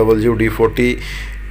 WD-40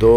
2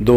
2